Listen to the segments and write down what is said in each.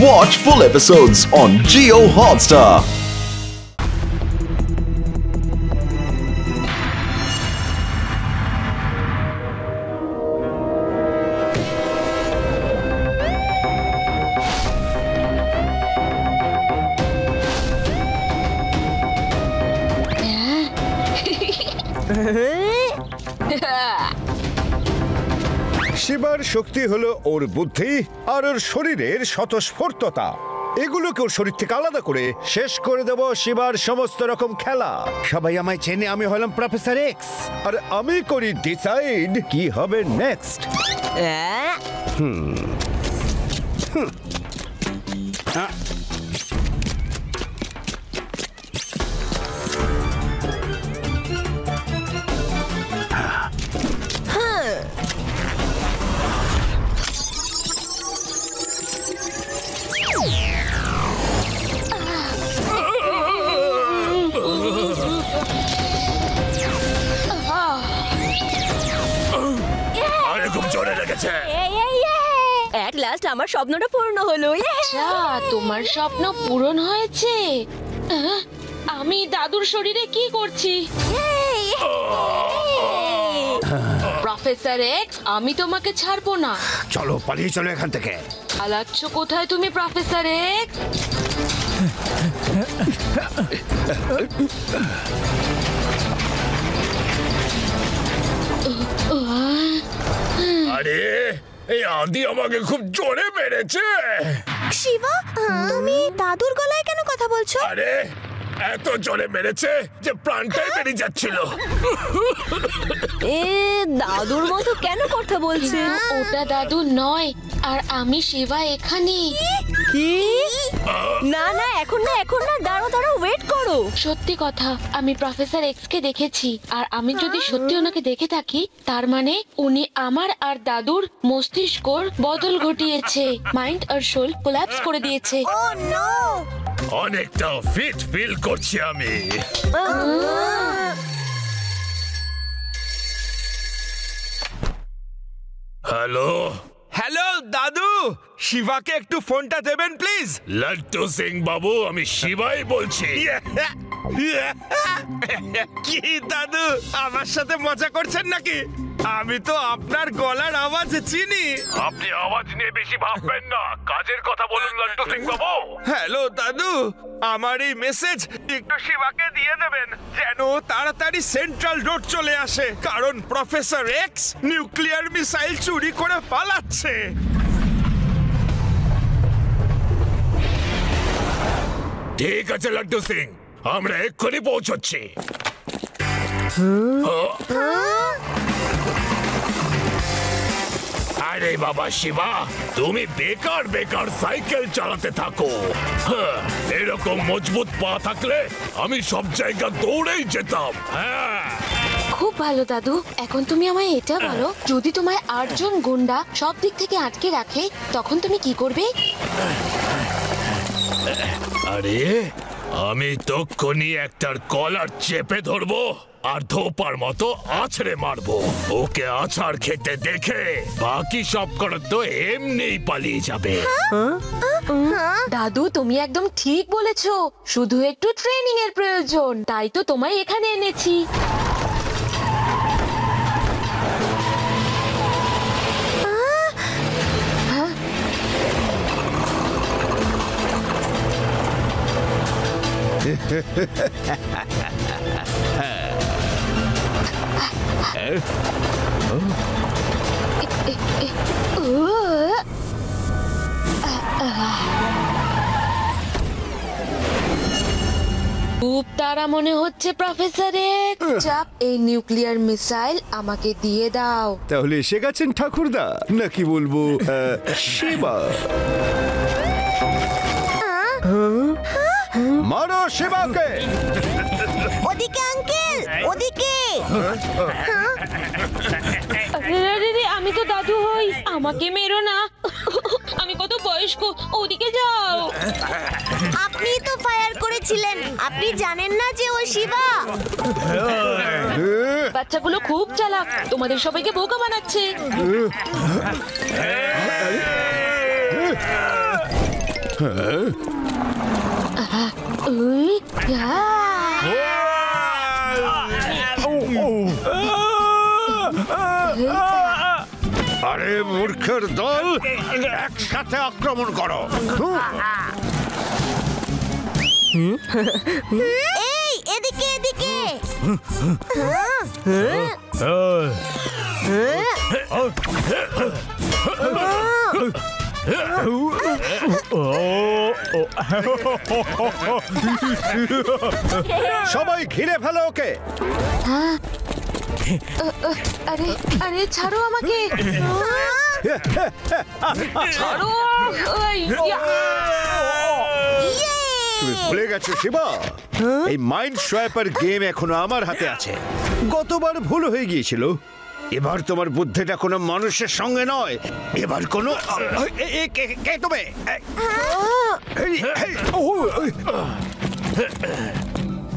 Watch full episodes on Jio Hotstar. শিবার শক্তি হলো ওর বুদ্ধি আর ওর শরীরের স্বতঃস্ফূর্ততা। এগুলোকে ওর শরীর থেকে আলাদা করে শেষ করে দেব শিবার সমস্ত রকম খেলা। সবাই আমায় চেনে, আমি হলাম প্রফেসর এক্স, আর আমি করি ডিসাইড কি হবে নেক্সট। এট লাস্ট আমার স্বপ্নটা পূর্ণ হলো। তোমার স্বপ্ন পূরণ হয়েছে? আমি দাদুর শরীরে কি করছি? প্রফেসর এক্স, আমি তোমাকে ছাড়বো না। চলো পালিয়ে চলো এখান থেকে। পালাচ্ছ কোথায় তুমি প্রফেসর এক্স? আরে এই আদি আমাকে খুব জোরে মেরেছে। শিবা, তুমি দাদুর গলায় কেন কথা বলছো? আরে এত জোরে মেরেছে যে প্রাণটাই বেরিয়ে যাচ্ছিল। দাদুর মতো কেন কথা বলছে? ওটা দাদু নয়, আর আমি শিবা এখানে। না না, এখন না, এখন না, দাঁড়াও দাঁড়াও, ওয়েট করো। সত্যি কথা, আমি প্রফেসর এক্স কে দেখেছি, আর আমি যদি সত্যি ওনাকে দেখে থাকি, তার মানে উনি আমার আর দাদুর মস্তিষ্কর বদল ঘটিয়েছে, মাইন্ড আর সোল কোল্যাপস করে দিয়েছে। ও নো! অনেকটা ফিট ফিল করছি আমি। হ্যালো হ্যালো দাদু, শিবাকে একটু ফোনটা দেবেন প্লিজ। লাড্ডু সিং বাবু, আমি শিবাই বলছি। কি দাদু, আমার সাথে মজা করছেন নাকি? আমি তো আপনার গলার আওয়াজ চিনি। আপনি আওয়াজ নিয়ে বেশি ভাববেন না, কাজের কথা বলুন লাড্ডু সিং বাবু। হ্যালো দাদু, আমার এই মেসেজ একটু শিবাকে দিয়ে দেবেন যেন তাড়াতাড়ি সেন্ট্রাল রোড চলে আসে, কারণ প্রফেসর এক্স নিউক্লিয়ার মিসাইল চুরি করে পালাচ্ছে। ঠিক আছে লাড্ডু সিং, আমরা এক্ষুনি পৌঁছচ্ছি। আরে বাবা শিবা, তুমি বেকার বেকার সাইকেল চালাতে থাকো। এরকম মজবুত পা থাকলে আমি সব জায়গা দৌড়েই যেতাম। খুব ভালো দাদু, এখন তুমি আমায় এটা বলো, যদি তোমায় 8 জন গুন্ডা সব দিক থেকে আটকে রাখে, তখন তুমি কি করবে? আরে আমি তক্ষুনি একটার কলার চেপে ধরবো আর ধোপার মতো আছড়ে মারবো। ওকে আছাড় খেতে দেখে বাকি সব করার তো এমনিই পালিয়ে যাবে। দাদু, তুমি একদম ঠিক বলেছো, শুধু একটু ট্রেনিং এর প্রয়োজন, তাই তো তোমায় এখানে এনেছি। খুব তারা মনে হচ্ছে প্রফেসর এক্স। চাপ, এই নিউক্লিয়ার মিসাইল আমাকে দিয়ে দাও। তাহলে এসে গেছেন ঠাকুরদা, নাকি বলবো শিবা? মারো শিবাকে! ওদিকে আঙ্কেল, ওদিকে! আমি তো দাদু হই, আমাকে মেরো না, আমি কত বয়স্ক। ওদিকে যাও। আপনি তো ফায়ার করেছিলেন, আপনি জানেন না যে ও শিবা? বাচ্চাগুলো খুব চালাক, তোমাদের সবাইকে বোকা বানাচ্ছে। আরে মূর্খের দল, একসাথে আক্রমণ করো। এই এদিকে এদিকে। সবাই ঘিরে ফেলো ওকে। আরে আরে ছাড়ো আমাকে, ছাড়ো। ওই, ইয়া। তুমি ভুলে গেছো শিবা, এই মাইন্ড সোয়াপার গেম এখনো আমার হাতে আছে। গতবার ভুল হয়ে গিয়েছিল, এবার তোমার বুদ্ধিটা কোনো মানুষের সঙ্গে নয়, এবার কোনো কে তুমি?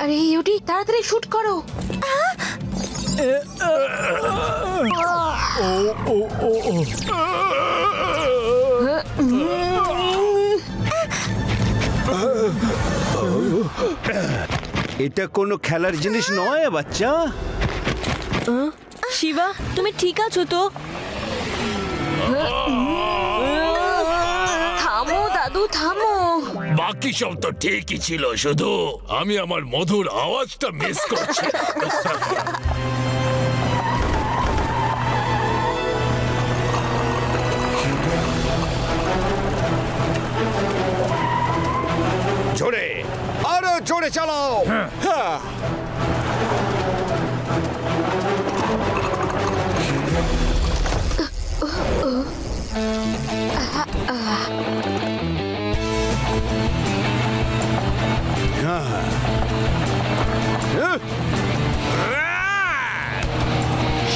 আরে ইউটি, তাড়াতাড়ি শুট করো। এটা কোনো খেলার জিনিস নয় বাচ্চা। শিবা, তুমি ঠিক আছো তো? থামো দাদু, থামো। বাকি সব তো ঠিকই ছিল, শুধু আমি আমার মধুর আওয়াজটা মিস করছি। জোরে, আরো জোরে চালাও। হ্যাঁ।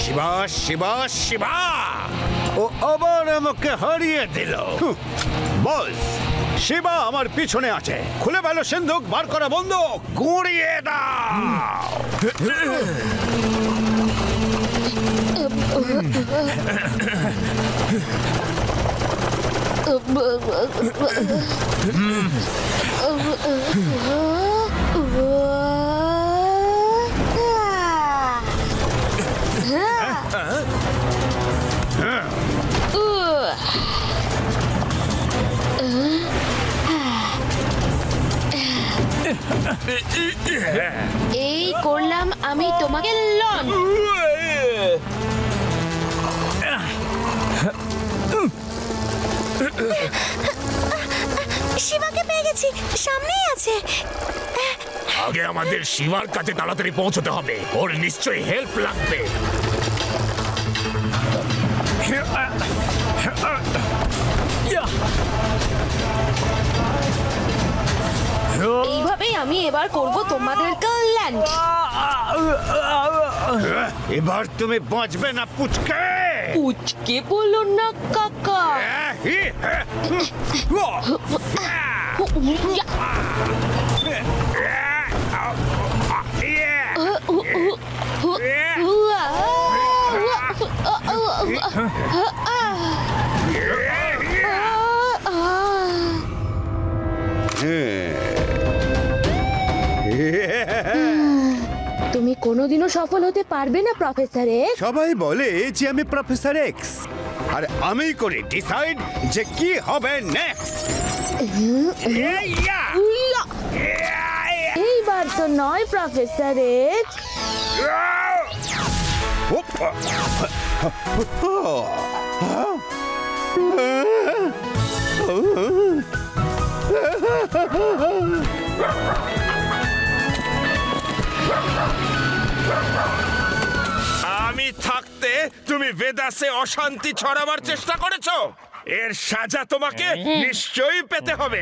শিবা শিবা শিবা, ও আবার আমাকে হারিয়ে দিল। বস, শিবা আমার পিছনে আছে। খুলে ফেলো সিন্ধুক, বার করা বন্দুক, গুঁড়িয়ে দাও। এই করলাম আমি তোমাকে লঞ্চ। শিবাকে পেয়ে গেছি, সামনেই আছে। আগে আমাদের শিবার কাছে তাড়াতাড়ি পৌঁছতে হবে, ওর নিশ্চয়ই হেল্প লাগবে। এইভাবেই আমি এবার করব তোমাদের ল্যান্ড। এবার তুমি বাঁচবে না পুচকে। পুচকে বলো না কাকা। তুমি কোনোদিনও সফল হতে পারবে না প্রফেসর এক্স। সবাই বলে যে আমি প্রফেসর এক্স, আর আমি করি ডিসাইড যে কি হবে নেক্সট। এইবার তো নয় প্রফেসর এক্স। আমি থাকতে তুমি ভেদাসে অশান্তি ছড়াবার চেষ্টা করেছো, এর সাজা তোমাকে নিশ্চয়ই পেতে হবে।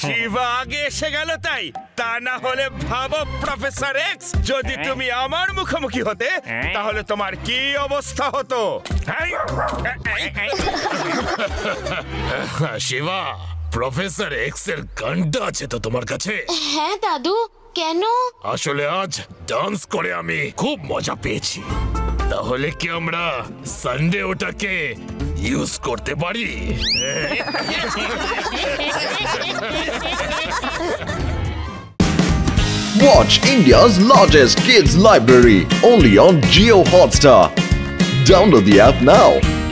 শিবা আগে এসে গেল তাই, তা না হলে ভাবো প্রফেসর এক্স, যদি তুমি আমার মুখোমুখি হতে তাহলে তোমার কি অবস্থা হতো। শিবা, প্রফেসর এক্স এর গানটা আছে তো তোমার কাছে? হ্যাঁ দাদু, কেন? আসলে আজ ডান্স করে আমি খুব মজা পেয়েছি, তাহলে কি আমরা সানডে ওটাকে ইউজ করতে পারি? Watch India's largest kids library only on Jio Hotstar. Download the app now.